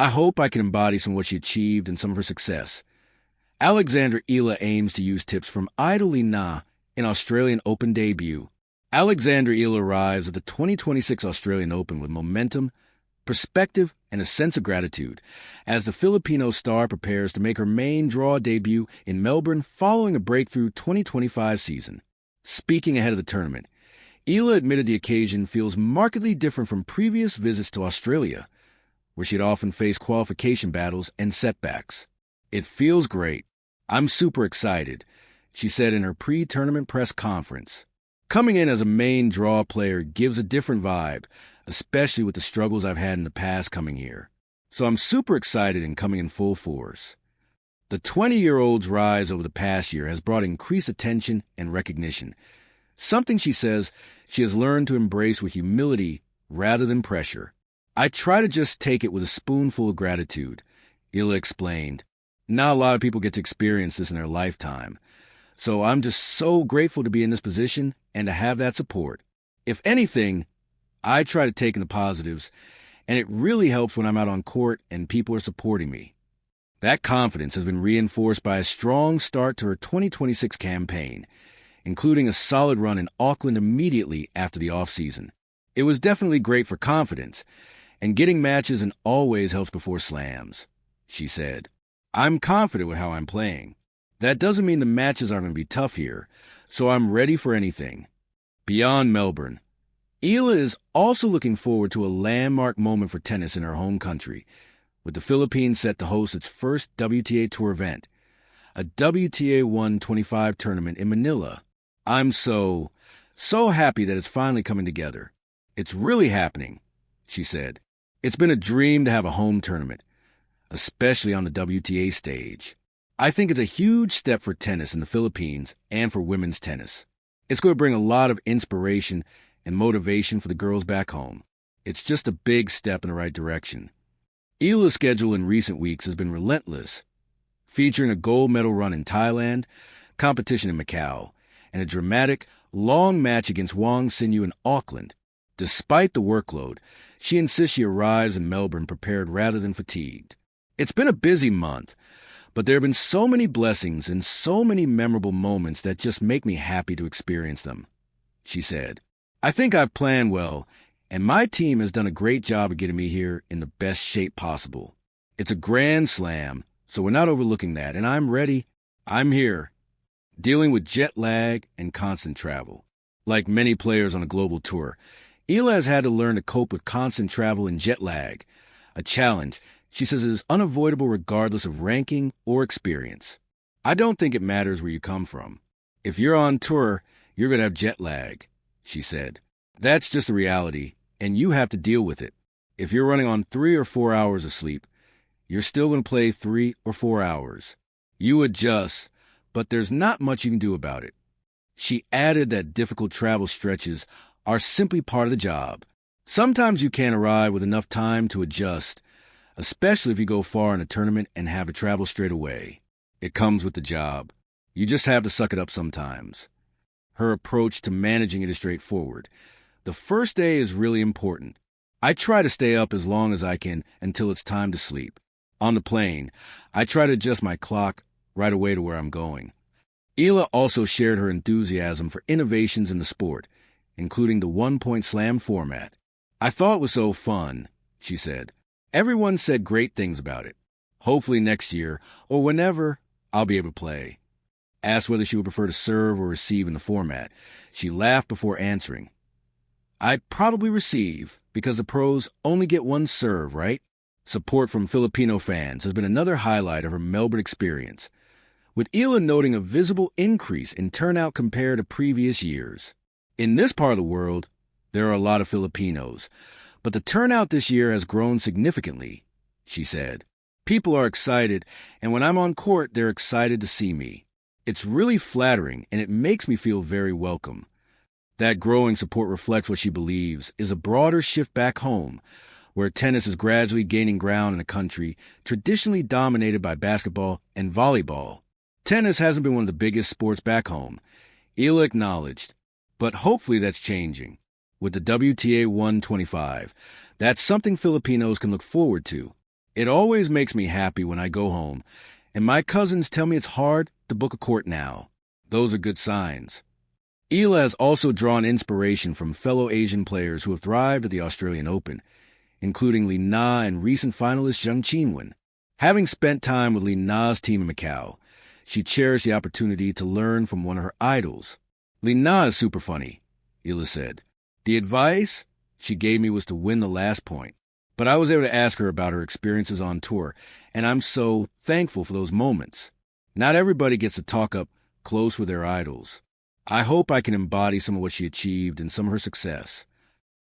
I hope I can embody some of what she achieved and some of her success. Alexandra Eala aims to use tips from Eala in Australian Open debut. Alexandra Eala arrives at the 2026 Australian Open with momentum, perspective, and a sense of gratitude as the Filipino star prepares to make her main draw debut in Melbourne following a breakthrough 2025 season. Speaking ahead of the tournament, Eala admitted the occasion feels markedly different from previous visits to Australia, where she'd often faced qualification battles and setbacks. "It feels great. I'm super excited," she said in her pre-tournament press conference. "Coming in as a main draw player gives a different vibe, especially with the struggles I've had in the past coming here. So I'm super excited and coming in full force." The 20-year-old's rise over the past year has brought increased attention and recognition, something she says she has learned to embrace with humility rather than pressure. "I try to just take it with a spoonful of gratitude," Eala explained. "Not a lot of people get to experience this in their lifetime. So I'm just so grateful to be in this position and to have that support. If anything, I try to take in the positives, and it really helps when I'm out on court and people are supporting me." That confidence has been reinforced by a strong start to her 2026 campaign, including a solid run in Auckland immediately after the off-season. "It was definitely great for confidence, and getting matches and always helps before slams," she said. "I'm confident with how I'm playing. That doesn't mean the matches aren't going to be tough here, so I'm ready for anything." Beyond Melbourne, Eala is also looking forward to a landmark moment for tennis in her home country, with the Philippines set to host its first WTA Tour event, a WTA 125 tournament in Manila. "I'm so happy that it's finally coming together. It's really happening," she said. "It's been a dream to have a home tournament, especially on the WTA stage. I think it's a huge step for tennis in the Philippines and for women's tennis. It's going to bring a lot of inspiration and motivation for the girls back home. It's just a big step in the right direction." Eala's schedule in recent weeks has been relentless, featuring a gold medal run in Thailand, competition in Macau, and a dramatic, long match against Wang Xinyu in Auckland. Despite the workload, she insists she arrives in Melbourne prepared rather than fatigued. "It's been a busy month, but there have been so many blessings and so many memorable moments that just make me happy to experience them," she said. "I think I've planned well, and my team has done a great job of getting me here in the best shape possible. It's a grand slam, so we're not overlooking that, and I'm ready. I'm here." Dealing with jet lag and constant travel. Like many players on a global tour, Eala has had to learn to cope with constant travel and jet lag, a challenge she says is unavoidable regardless of ranking or experience. "I don't think it matters where you come from. If you're on tour, you're going to have jet lag," she said. "That's just the reality, and you have to deal with it. If you're running on 3 or 4 hours of sleep, you're still going to play 3 or 4 hours. You adjust, but there's not much you can do about it." She added that difficult travel stretches are simply part of the job. Sometimes you can't arrive with enough time to adjust, especially if you go far in a tournament and have to travel straight away. It comes with the job. You just have to suck it up sometimes. Her approach to managing it is straightforward. "The first day is really important. I try to stay up as long as I can until it's time to sleep. On the plane, I try to adjust my clock right away to where I'm going." Eala also shared her enthusiasm for innovations in the sport, including the one-point slam format. "I thought it was so fun," she said. "Everyone said great things about it. Hopefully next year, or whenever, I'll be able to play." Asked whether she would prefer to serve or receive in the format, she laughed before answering. "I'd probably receive, because the pros only get one serve, right?" Support from Filipino fans has been another highlight of her Melbourne experience, with Eala noting a visible increase in turnout compared to previous years. "In this part of the world, there are a lot of Filipinos, but the turnout this year has grown significantly," she said. "People are excited, and when I'm on court, they're excited to see me. It's really flattering, and it makes me feel very welcome." That growing support reflects what she believes is a broader shift back home, where tennis is gradually gaining ground in a country traditionally dominated by basketball and volleyball. "Tennis hasn't been one of the biggest sports back home," Eala acknowledged, "but hopefully that's changing. With the WTA 125, that's something Filipinos can look forward to. It always makes me happy when I go home, and my cousins tell me it's hard to book a court now. Those are good signs. Eala has also drawn inspiration from fellow Asian players who have thrived at the Australian Open, including Li Na and recent finalist Zheng Qinwen. Having spent time with Li Na's team in Macau, she cherished the opportunity to learn from one of her idols. Li Na is super funny, Eala said. The advice she gave me was to win the last point, but I was able to ask her about her experiences on tour, and I'm so thankful for those moments. Not everybody gets to talk up close with their idols. I hope I can embody some of what she achieved and some of her success.